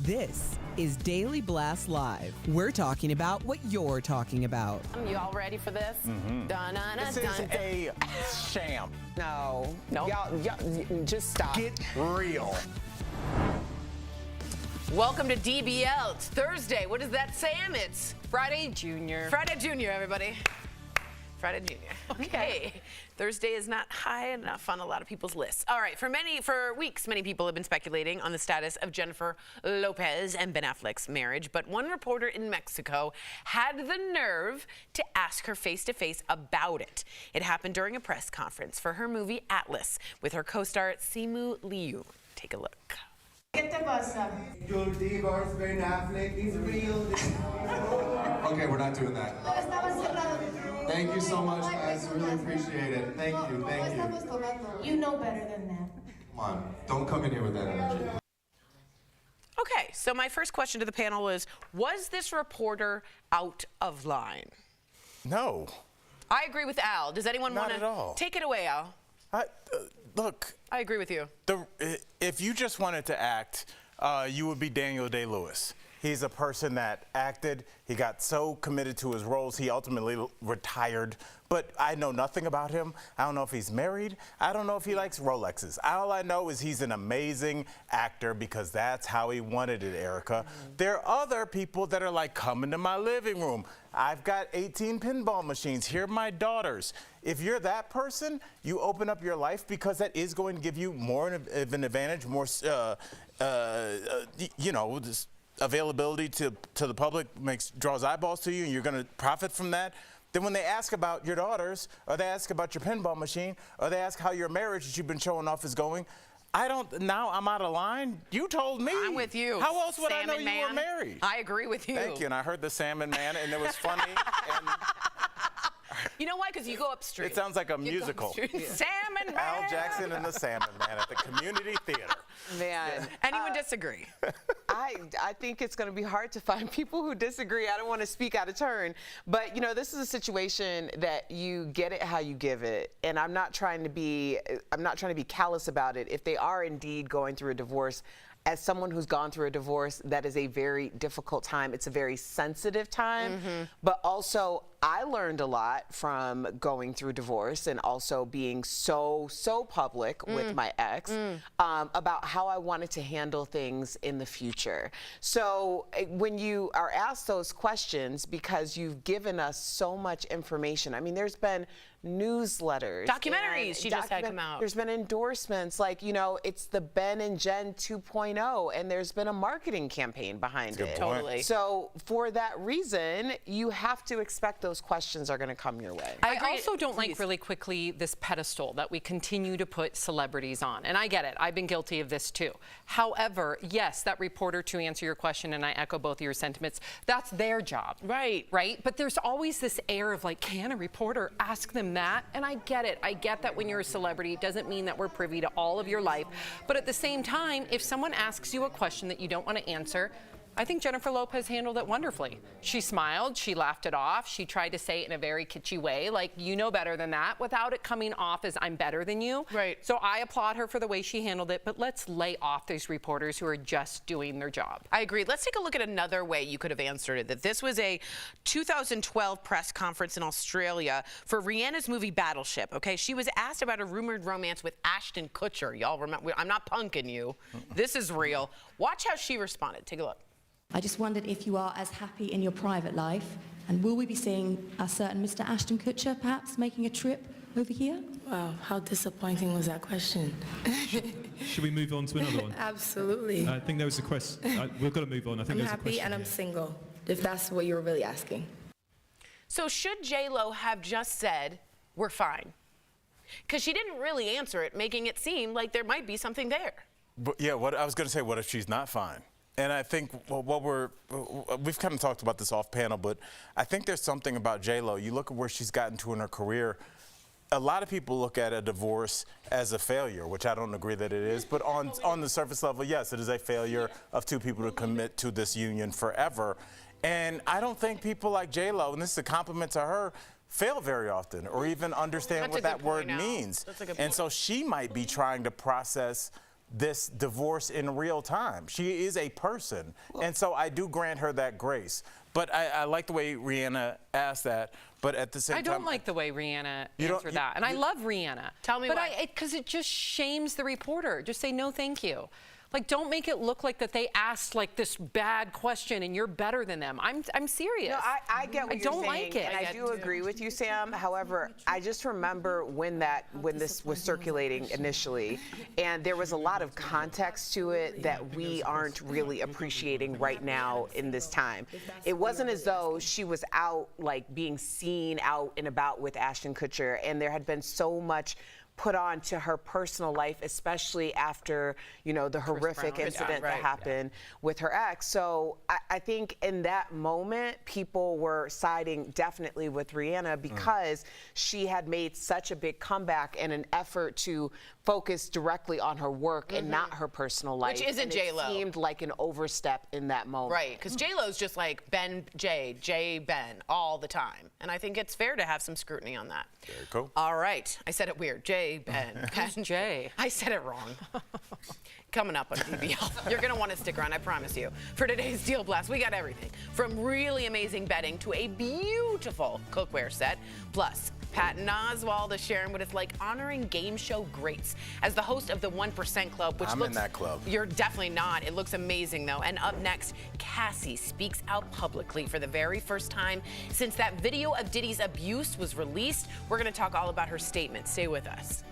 This is Daily Blast Live. We're talking about what you're talking about. You all ready for this? This is a sham. No. Y'all, just stop. Get real. Welcome to DBL. It's Thursday. What does that say? It's Friday Junior. Friday Junior, everybody. Friday Junior. Okay. Thursday is not high enough on a lot of people's lists. All right, for weeks, many people have been speculating on the status of Jennifer Lopez and Ben Affleck's marriage, but one reporter in Mexico had the nerve to ask her face-to-face about it. It happened during a press conference for her movie Atlas with her co-star Simu Liu. Take a look. ¿Qué te pasa? Your divorce, Ben Affleck is real. Okay, we're not doing that. Thank you so much, guys. Really appreciate it. Thank you, thank you. You know better than that. Come on, don't come in here with that energy. Okay, so my first question to the panel is, was this reporter out of line? No. I agree with Al. Does anyone want Not at all. to take it away, Al? Look, I agree with you. if you just wanted to act, you would be Daniel Day-Lewis. He's a person that acted. He got so committed to his roles, he ultimately retired. But I know nothing about him. I don't know if he's married. I don't know if he likes Rolexes. All I know is he's an amazing actor because that's how he wanted it, Erica. There are other people that are like, come into my living room. I've got 18 pinball machines. Here are my daughters. If you're that person, you open up your life because that is going to give you more of an advantage, more, you know, this availability to the public draws eyeballs to you, and you're going to profit from that. Then when they ask about your daughters, or they ask about your pinball machine, or they ask how your marriage that you've been showing off is going, now I'm out of line. You told me. I'm with you. How else would Salmon I know Man. you were married? I agree with you. Thank you, and I heard the Salmon Man, and it was funny. And you know why? Because you go upstream. it sounds like a musical. Salmon Man. Al Jackson and the Salmon Man at the Community Theater. Man. Anyone disagree? I think it's going to be hard to find people who disagree. I don't want to speak out of turn, but you know, this is a situation that you get it how you give it, and I'm not trying to be callous about it. If they are indeed going through a divorce, as someone who's gone through a divorce, that is a very difficult time. It's a very sensitive time, but also I learned a lot from going through divorce and also being so public with my ex about how I wanted to handle things in the future. So when you are asked those questions, because you've given us so much information, I mean, there's been newsletters, Documentaries she just had come out. There's been endorsements, like, you know, it's the Ben and Jen 2.0, and there's been a marketing campaign behind it. Totally. So for that reason, you have to expect those questions are going to come your way. I also don't like, really quickly, this pedestal that we continue to put celebrities on. And I get it. I've been guilty of this too. However, yes, that reporter, to answer your question, and I echo both of your sentiments, that's their job. Right. Right? But there's always this air of like, can a reporter ask them that? And I get it. I get that when you're a celebrity, it doesn't mean that we're privy to all of your life. But at the same time, if someone asks you a question that you don't want to answer, I think Jennifer Lopez handled it wonderfully. She smiled, she laughed it off, she tried to say it in a very kitschy way, like, you know better than that, without it coming off as I'm better than you. Right. So I applaud her for the way she handled it, but let's lay off these reporters who are just doing their job. I agree. Let's take a look at another way you could have answered it. That this was a 2012 press conference in Australia for Rihanna's movie Battleship, okay? She was asked about a rumored romance with Ashton Kutcher. Y'all remember, I'm not punking you. This is real. Watch how she responded. Take a look. I just wondered if you are as happy in your private life, and will we be seeing a certain Mr. Ashton Kutcher perhaps making a trip over here? Wow, how disappointing was that question? Should we move on to another one? Absolutely. I think there was a question. We've got to move on. I think I'm there's a question happy and I'm here. single, if that's what you were really asking. So should J-Lo have just said, we're fine? Because she didn't really answer it, making it seem like there might be something there. But yeah, what I was going to say, what if she's not fine? And I think we've kind of talked about this off panel, but I think there's something about J-Lo. You look at where she's gotten to in her career. A lot of people look at a divorce as a failure, which I don't agree that it is. But on the surface level, yes, it is a failure of two people to commit to this union forever. And I don't think people like J-Lo, and this is a compliment to her, fail very often or even understand what that word means. And so she might be trying to process this divorce in real time. She is a person, and so I do grant her that grace. But I like the way Rihanna asked that, but at the same time... I don't like the way Rihanna answered that, and I love Rihanna. Tell me why. Because it just shames the reporter. Just say, no, thank you. Like, don't make it look like that they asked like this bad question and you're better than them. I'm serious. No, I get what you're saying. I don't like it. And I do agree with you, Sam. However, I just remember when this was circulating initially, and there was a lot of context to it that we aren't really appreciating right now in this time. It wasn't as though she was out, like, being seen out and about with Ashton Kutcher, and there had been so much put on to her personal life, especially after, you know, the horrific incident that happened with her ex. So I think in that moment, people were siding definitely with Rihanna because she had made such a big comeback and an effort to focus directly on her work and not her personal life. Which isn't J-Lo. It seemed like an overstep in that moment. Right, because J-Lo's just like Ben, Ben all the time. And I think it's fair to have some scrutiny on that. There you go. All right, I said it weird. Ben. Jay? I said it wrong. Coming up on DBL. You're going to want to stick around, I promise you. For today's Deal Blast, we got everything from really amazing bedding to a beautiful cookware set. Plus, Patton Oswalt is sharing what it's like honoring game show greats as the host of the 1% Club, which I'm in that club. You're definitely not. It looks amazing, though. And up next, Cassie speaks out publicly for the very first time since that video of Diddy's abuse was released. We're going to talk all about her statement. Stay with us.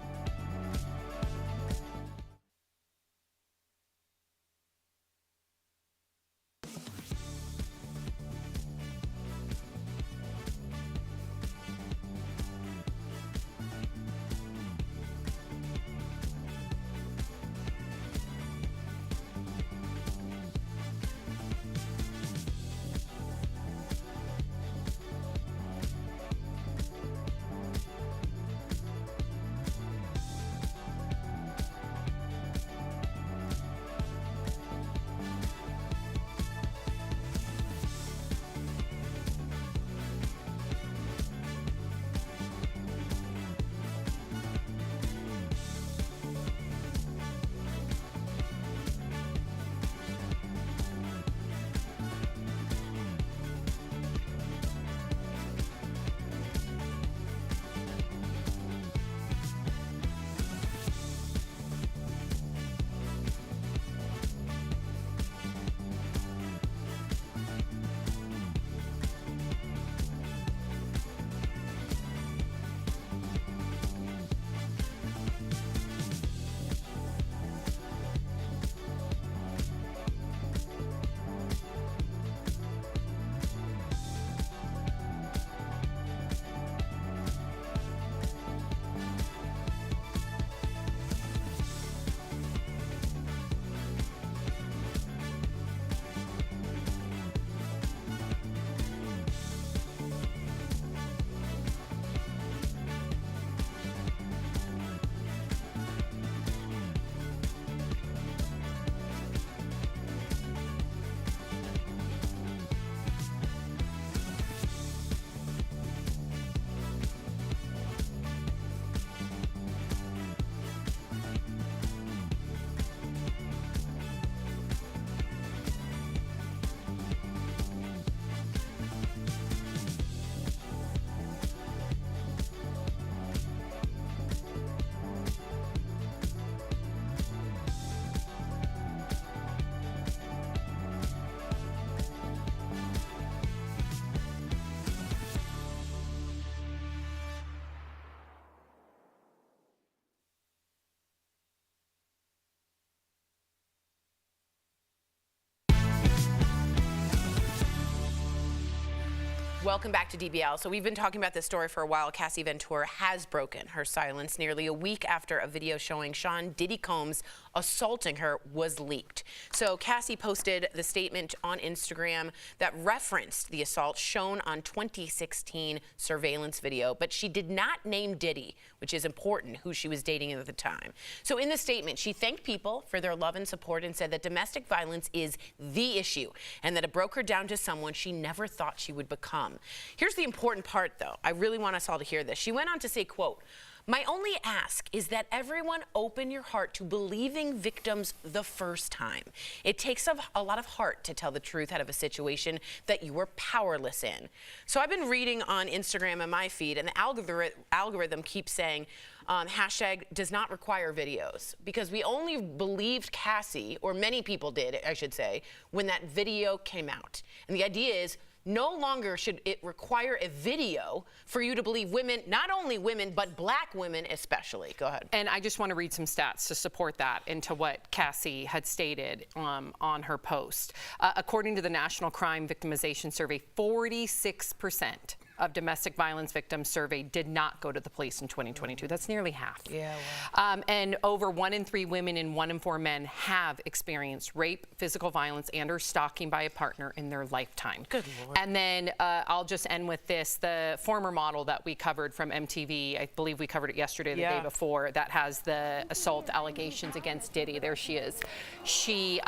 Welcome back to DBL. So we've been talking about this story for a while. Cassie Ventura has broken her silence nearly a week after a video showing Sean Diddy Combs assaulting her was leaked. So Cassie posted the statement on Instagram that referenced the assault shown on 2016 surveillance video, but she did not name Diddy, which is important, who she was dating at the time. So in the statement, she thanked people for their love and support and said that domestic violence is the issue and that it broke her down to someone she never thought she would become. Here's the important part, though. I really want us all to hear this. She went on to say, quote, My only ask is that everyone open your heart to believing victims the first time. It takes a lot of heart to tell the truth out of a situation that you were powerless in. So I've been reading on Instagram and my feed, and the algorithm keeps saying, hashtag does not require videos, because we only believed Cassie, or many people did, I should say, when that video came out. And the idea is, no longer should it require a video for you to believe women, not only women, but black women especially. Go ahead. And I just want to read some stats to support that into what Cassie had stated on her post. According to the National Crime Victimization Survey, 46% of domestic violence victims surveyed did not go to the police in 2022. That's nearly half. Yeah. Wow. And over 1 in 3 women and 1 in 4 men have experienced rape, physical violence, and/or stalking by a partner in their lifetime. Good Lord. And then I'll just end with this: the former model that we covered from MTV, I believe we covered it yesterday, or the day before, that has the assault allegations against Diddy. There she is. She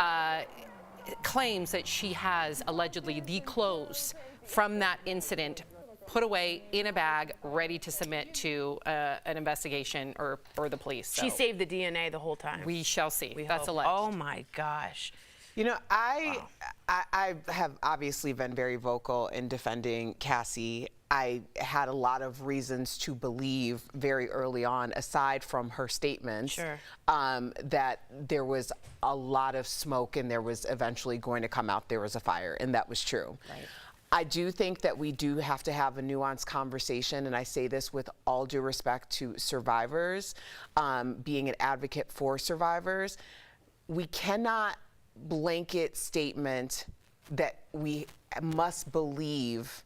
claims that she has allegedly the clothes from that incident put away in a bag, ready to submit to an investigation or the police. So She saved the DNA the whole time. we shall see. That's hope. alleged. Oh my gosh. You know, I have obviously been very vocal in defending Cassie. I had a lot of reasons to believe very early on, aside from her statements, that there was a lot of smoke and there was eventually going to come out there was a fire, and that was true. Right. I do think that we do have to have a nuanced conversation, and I say this with all due respect to survivors, being an advocate for survivors. We cannot blanket statement that we must believe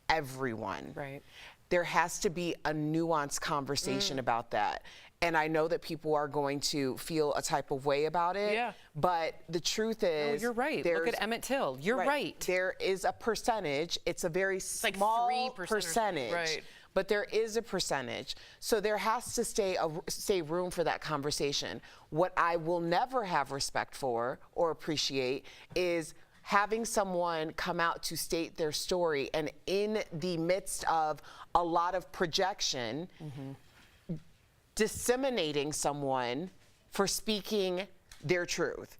everyone. Right. There has to be a nuanced conversation about that. And I know that people are going to feel a type of way about it. Yeah. But the truth is, you're right. Look at Emmett Till. You're right. There is a percentage. It's a very like small 3% percentage. Right. But there is a percentage. So there has to stay room for that conversation. What I will never have respect for or appreciate is having someone come out to state their story, and in the midst of a lot of projection, disseminating someone for speaking their truth.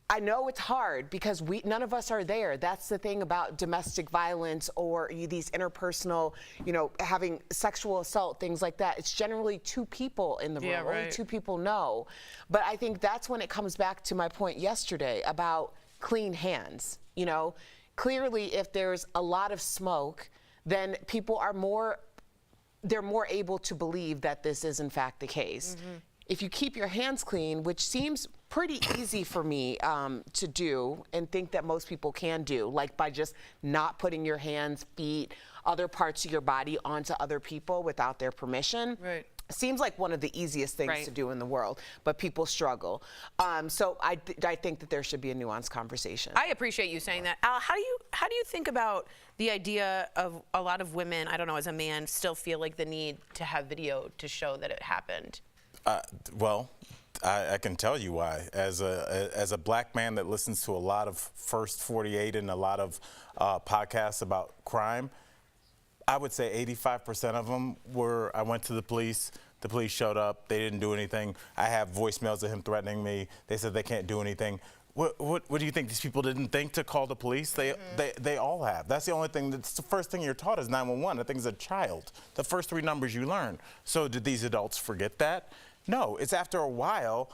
I know it's hard because none of us are there. That's the thing about domestic violence or these interpersonal, having sexual assault, things like that. It's generally 2 people in the room. Right. Only 2 people know. But I think that's when it comes back to my point yesterday about clean hands. Clearly, if there's a lot of smoke, then people are more able to believe that this is in fact the case. If you keep your hands clean, which seems pretty easy for me to do and think that most people can do, like by just not putting your hands, feet, other parts of your body onto other people without their permission. Right. Seems like one of the easiest things to do in the world, but people struggle. So I think that there should be a nuanced conversation. I appreciate you saying that. Al, how do you think about the idea of a lot of women, I don't know, as a man, still feel like the need to have video to show that it happened? Well, I can tell you why. As a black man that listens to a lot of First 48 and a lot of podcasts about crime, I would say 85% of them were, I went to the police showed up, they didn't do anything. I have voicemails of him threatening me. They said they can't do anything. What do you think? These people didn't think to call the police? They all have. That's the only thing, that's the first thing you're taught is 911. I think as a child, the first 3 numbers you learn. So did these adults forget that? No, it's after a while,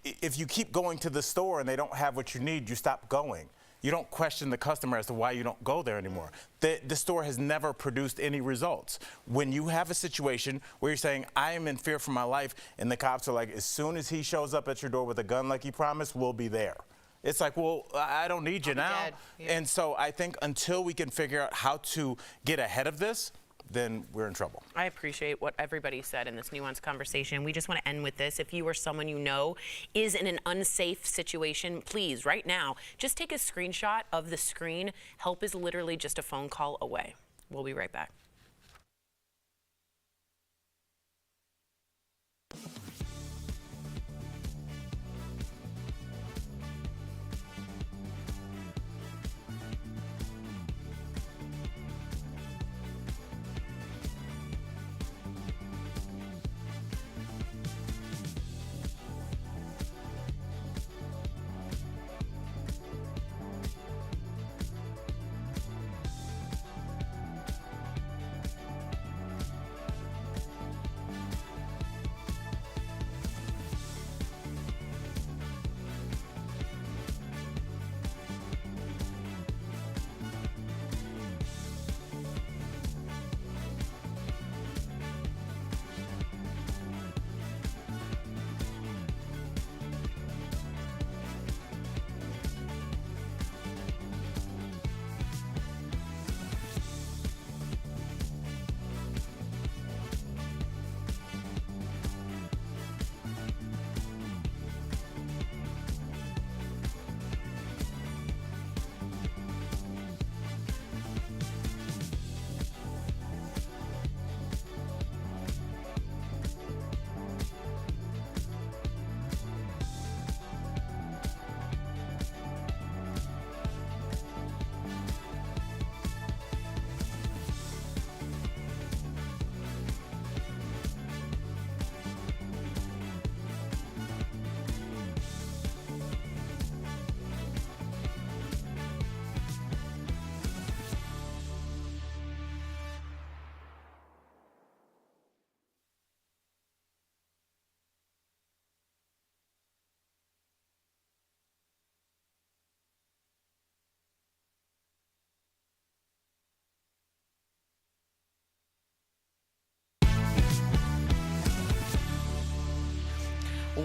if you keep going to the store and they don't have what you need, you stop going. You don't question the customer as to why you don't go there anymore. The store has never produced any results. When you have a situation where you're saying, I am in fear for my life, and the cops are like, as soon as he shows up at your door with a gun like he promised, we'll be there. It's like, well, I don't need you now. Yeah. And so I think until we can figure out how to get ahead of this, then we're in trouble. I appreciate what everybody said in this nuanced conversation. We just want to end with this. If you or someone you know is in an unsafe situation, please, right now, just take a screenshot of the screen. Help is literally just a phone call away. We'll be right back.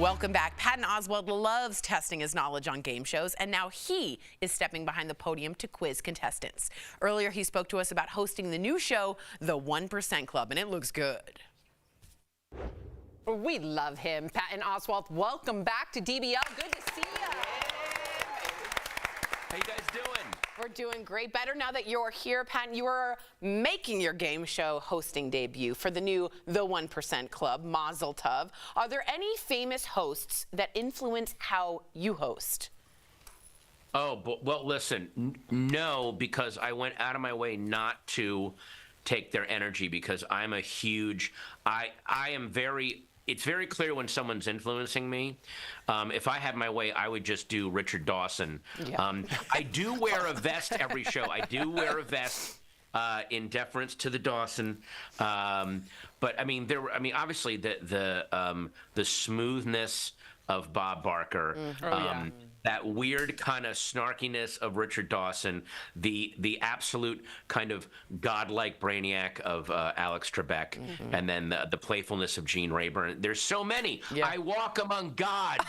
Welcome back. Patton Oswalt loves testing his knowledge on game shows, and now he is stepping behind the podium to quiz contestants. Earlier, he spoke to us about hosting the new show, The 1% Club, and it looks good. We love him. Patton Oswalt, welcome back to DBL. Good to see you. How you guys doing? We're doing great. Better now that you're here, Patton. You are making your game show hosting debut for the new The 1% Club, Mazel Tov. Are there any famous hosts that influence how you host? Oh, well, listen, no, because I went out of my way not to take their energy because I'm a huge, it's very clear when someone's influencing me. If I had my way, I would just do Richard Dawson. Yeah. I do wear a vest every show. I do wear a vest in deference to the Dawson. But I mean, obviously the smoothness of Bob Barker. That weird kind of snarkiness of Richard Dawson, the absolute kind of godlike brainiac of Alex Trebek, and then the playfulness of Gene Rayburn. There's so many. Yeah. I walk among gods.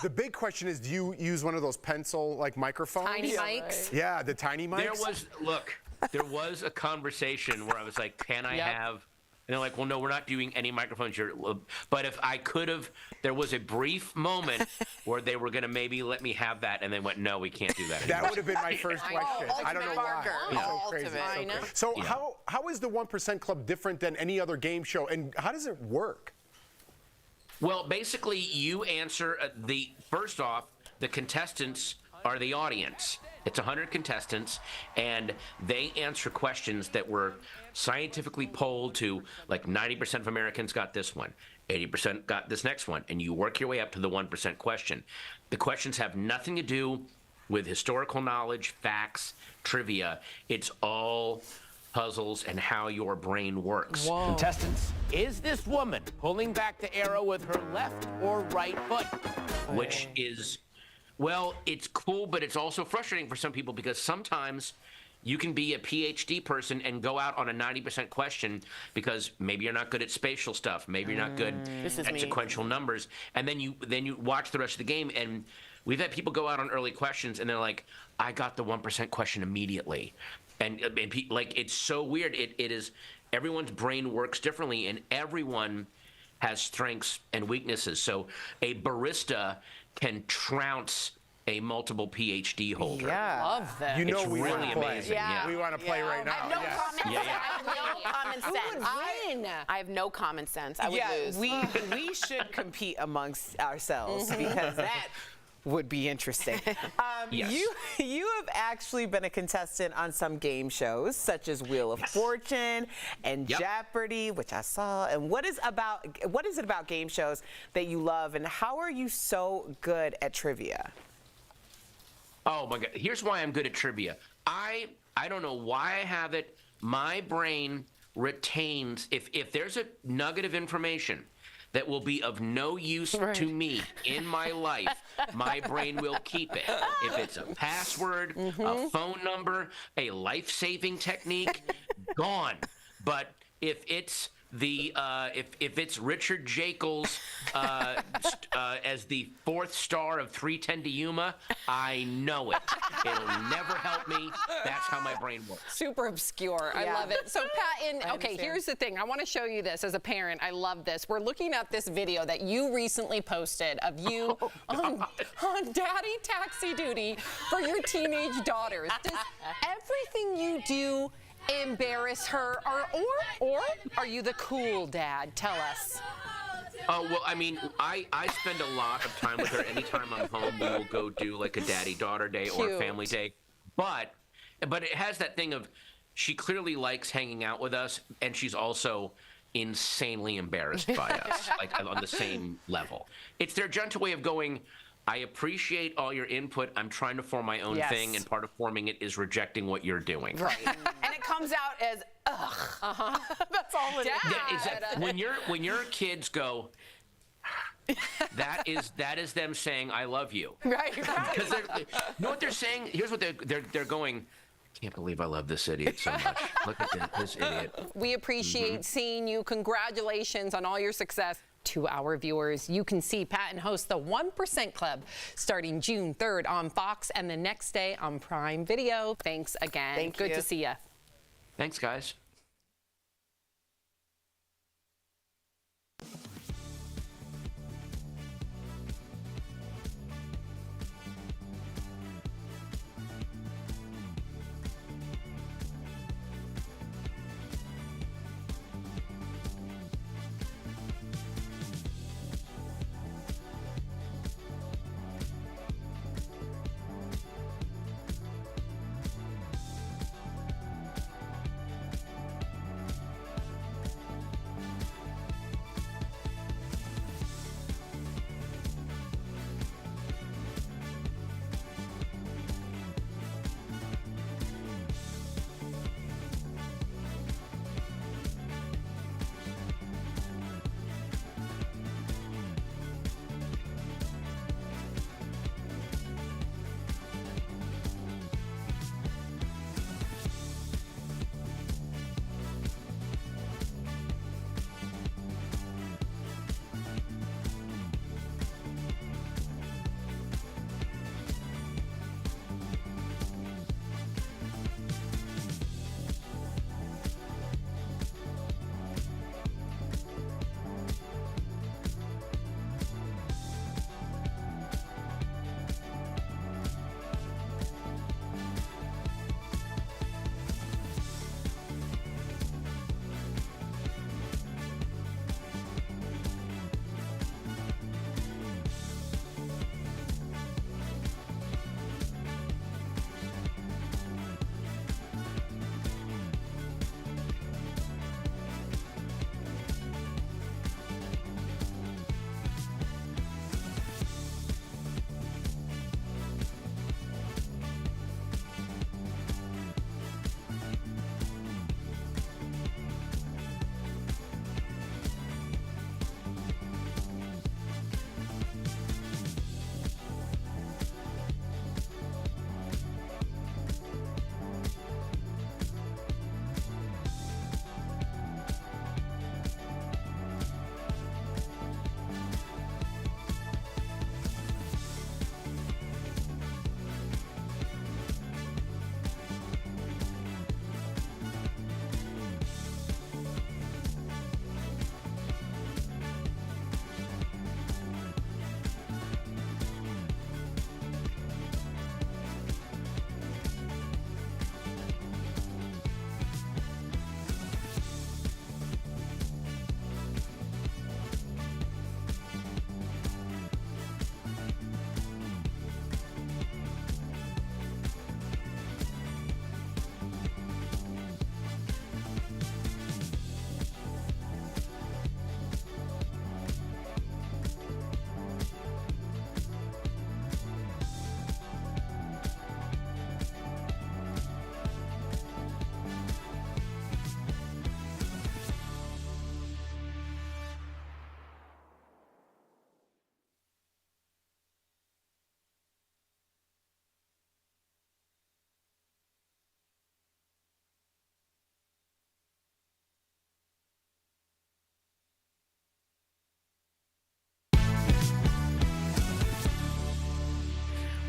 The big question is, do you use one of those pencil microphones? Tiny mics? Yeah, the tiny mics. There was a conversation where I was like, can I have... And they're like, well, no, we're not doing any microphones here. But if I could have, there was a brief moment where they were going to maybe let me have that, and they went, no, we can't do that anymore. That would have been my first question. I don't know why. Yeah. Crazy. I know. So how is the 1% Club different than any other game show, and how does it work? Well, basically, you answer first off, the contestants are the audience. It's 100 contestants, and they answer questions that were scientifically polled to, like 90% of Americans got this one, 80% got this next one, and you work your way up to the 1% question. The questions have nothing to do with historical knowledge, facts, trivia. It's all puzzles and how your brain works. Whoa. Contestants, is this woman pulling back the arrow with her left or right foot? Which is... Well, it's cool, but it's also frustrating for some people because sometimes you can be a PhD person and go out on a 90% question because maybe you're not good at spatial stuff, maybe you're not good at sequential numbers, and then you watch the rest of the game, and we've had people go out on early questions and they're like, I got the 1% question immediately, and like it's so weird. It is, everyone's brain works differently, and everyone has strengths and weaknesses. So a barista can trounce a multiple PhD holder. Yeah, love that. You know, it's we really want to play. amazing. Yeah. We want to play right now. I have no common sense. Who would win? I have no common sense. I would lose. We should compete amongst ourselves because that would be interesting. Yes. You have actually been a contestant on some game shows such as Wheel of Fortune and Jeopardy, which I saw. And what is it about game shows that you love, and how are you so good at trivia? Oh my God! Here's why I'm good at trivia. I don't know why I have it. My brain retains if there's a nugget of information that will be of no use to me in my life, my brain will keep it. If it's a password, a phone number, a life-saving technique, gone. But if it's if it's Richard Jekyll's as the fourth star of 3:10 to Yuma, I know it. It'll never help me. That's how my brain works. Super obscure. I love it. So Patton, okay, here's the thing. I want to show you this as a parent. I love this. We're looking at this video that you recently posted of you on daddy taxi duty for your teenage daughters. Does everything you do embarrass her, or are you the cool dad? Tell us. Oh, well, I mean, I spend a lot of time with her. Anytime I'm home, we will go do like a daddy-daughter day or a family day. But it has that thing of she clearly likes hanging out with us, and she's also insanely embarrassed by us, like on the same level. It's their gentle way of going, I appreciate all your input. I'm trying to form my own thing, and part of forming it is rejecting what you're doing. Right. And it comes out as, ugh. That's all it is. When your kids go, that is them saying, I love you. Right. Because you know what they're saying? Here's what they're going, I can't believe I love this idiot so much. Look at this idiot. We appreciate seeing you. Congratulations on all your success. To our viewers, you can see Patton host the 1% Club starting June 3rd on Fox and the next day on Prime Video. Thanks again. Good to see you. Thanks, guys.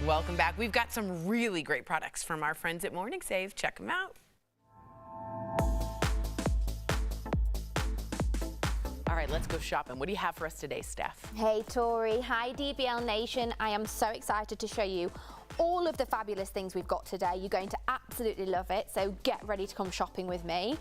Welcome back. We've got some really great products from our friends at Morning Save. Check them out. All right, let's go shopping. What do you have for us today, Steph? Hey, Tori. Hi, DBL Nation. I am so excited to show you all of the fabulous things we've got today. You're going to absolutely love it, so get ready to come shopping with me.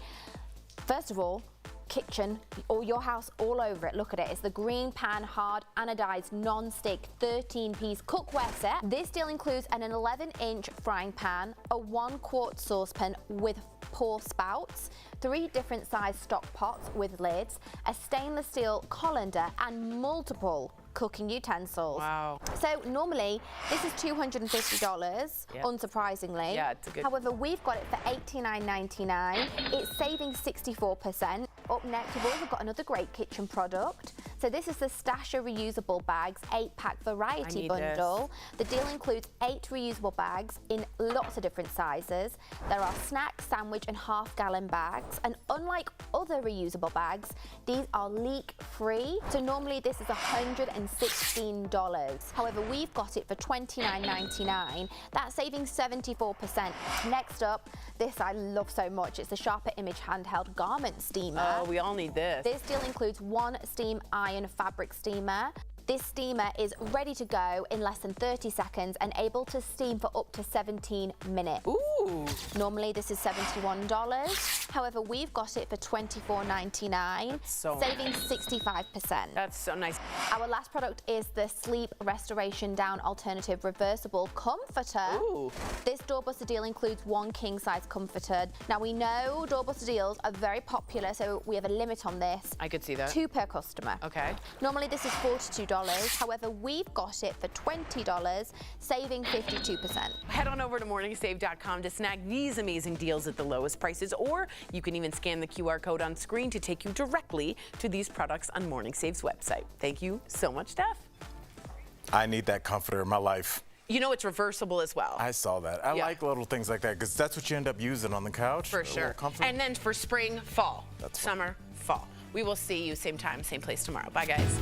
First of all, kitchen, or your house all over it. Look at it. It's the Green Pan Hard Anodized Non-Stick 13-piece cookware set. This deal includes an 11-inch frying pan, a 1-quart saucepan with pour spouts, 3 different size stock pots with lids, a stainless steel colander, and multiple cooking utensils. Wow. So normally this is $250, Yep. unsurprisingly. Yeah, it's a good. However, we've got it for $89.99. It's saving 64%. Up next, we've also got another great kitchen product, So this is the Stasher Reusable Bags 8-pack variety bundle. The deal includes 8 reusable bags in lots of different sizes. There are snack, sandwich and half-gallon bags. And unlike other reusable bags, these are leak-free. So normally this is $116. However, we've got it for $29.99. That's saving 74%. Next up, this I love so much. It's the Sharper Image handheld garment steamer. Oh, we all need this. This deal includes 1 steam iron fabric steamer. This steamer is ready to go in less than 30 seconds and able to steam for up to 17 minutes. Ooh. Normally this is $71. However, we've got it for $24.99, saving 65%. That's so nice. Our last product is the Sleep Restoration Down Alternative Reversible Comforter. Ooh. This doorbuster deal includes 1 king-size comforter. Now we know doorbuster deals are very popular, so we have a limit on this. I could see that. 2 per customer. Okay. Normally this is $42. However, we've got it for $20, saving 52%. Head on over to morningsave.com to snag these amazing deals at the lowest prices, or you can even scan the QR code on screen to take you directly to these products on Morning Save's website. Thank you so much, Steph. I need that comforter in my life. You know it's reversible as well. I saw that. I like little things like that because that's what you end up using on the couch. For sure. And then for spring, fall. Summer, fall. We will see you same time, same place tomorrow. Bye, guys.